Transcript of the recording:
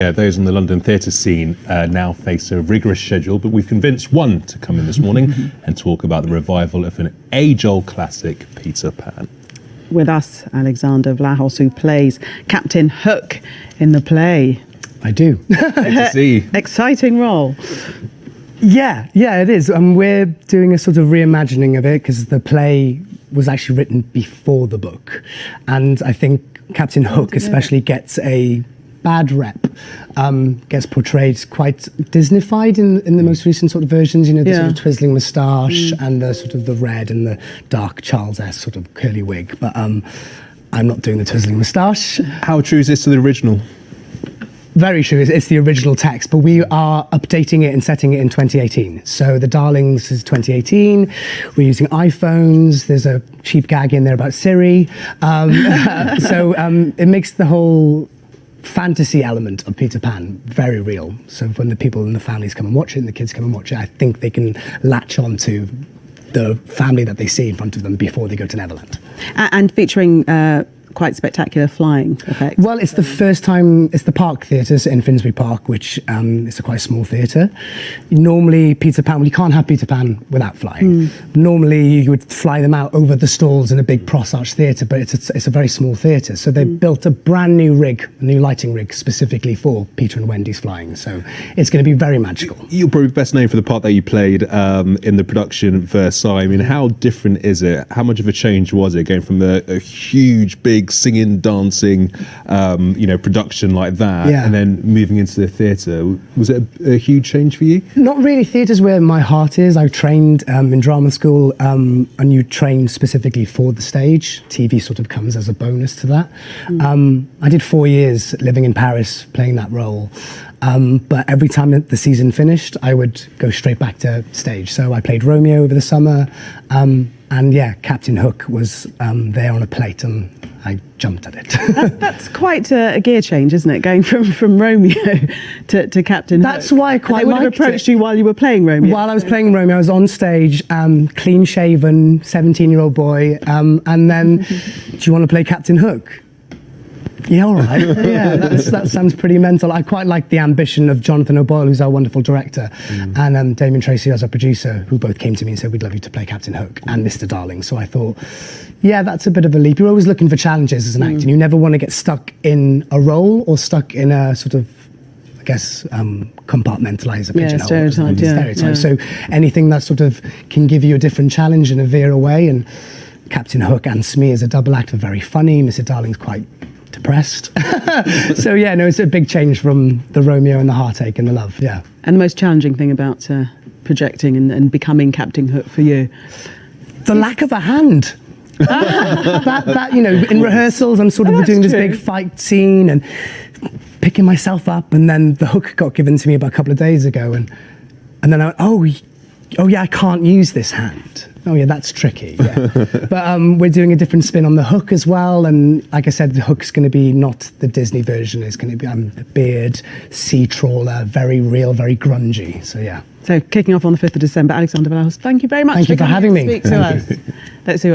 Yeah, those in the London theatre scene now face a rigorous schedule, but we've convinced one to come in this morning and talk about the revival of an age-old classic, Peter Pan. With us, Alexander Vlahos, who plays Captain Hook in the play. I do. Good to see you. Exciting role. Yeah, it is. We're doing a sort of reimagining of it because the play was actually written before the book. And I think Captain Hook especially gets a bad rep, gets portrayed quite Disneyfied in the most recent sort of versions, the sort of twizzling moustache and the sort of the red and the dark Charles-esque sort of curly wig. But I'm not doing the twizzling moustache. How true is this to the original? Very true. It's the original text, but we are updating it and setting it in 2018. So The Darlings is 2018. We're using iPhones. There's a cheap gag in there about Siri. It makes the whole fantasy element of Peter Pan very real. So when the people and the families come and watch it and the kids come and watch it, I think they can latch on to the family that they see in front of them before they go to Neverland. And featuring quite spectacular flying effects. Well, it's the first time, it's the Park Theatres in Finsbury Park, which is a quite small theatre. Normally, Peter Pan, well, you can't have Peter Pan without flying. Normally, you would fly them out over the stalls in a big Pross-Arch theatre, but it's a very small theatre. So they built a brand new rig, a new lighting rig, specifically for Peter and Wendy's flying. So it's going to be very magical. You're probably best known for the part that you played in the production Versailles. I mean, how different is it? How much of a change was it going from a huge, big singing, dancing, production like that, and then moving into the theatre? Was it a huge change for you? Not really. Theatre's where my heart is. I trained in drama school, and you train specifically for the stage. TV sort of comes as a bonus to that. I did 4 years living in Paris playing that role. But every time the season finished, I would go straight back to stage. So I played Romeo over the summer, and Captain Hook was there on a plate, and I jumped at it. That's quite a gear change, isn't it? Going from Romeo to Captain Hook. That's why I quite liked it. They would have approached you while you were playing Romeo. While I was playing Romeo, I was on stage, clean-shaven, 17-year-old boy, and then, do you want to play Captain Hook? Yeah, all right. Yeah, that sounds pretty mental. I quite like the ambition of Jonathan O'Boyle, who's our wonderful director, and Damien Tracy, as our producer, who both came to me and said, we'd love you to play Captain Hook and Mr. Darling. So I thought, yeah, that's a bit of a leap. You're always looking for challenges as an actor, and you never want to get stuck in a role or stuck in a sort of, I guess, compartmentalize a pigeonhole. Stereotype. So anything that sort of can give you a different challenge and a veer away, and Captain Hook and Smee as a double act are very funny. Mr. Darling's quite depressed. So it's a big change from the Romeo and the heartache and the love. And the most challenging thing about projecting and becoming Captain Hook for you? The lack of a hand. that in rehearsals I'm sort of doing this big fight scene and picking myself up, and then the hook got given to me about a couple of days ago, and then I went, oh yeah, I can't use this hand. Oh yeah, that's tricky. Yeah. But we're doing a different spin on the hook as well, and like I said, the hook's going to be not the Disney version. It's going to be the beard, sea trawler, very real, very grungy. So yeah. So kicking off on the 5th of December, Alexander Vlahos, thank you very much. Thank you for having me. Speak to us. Let's see what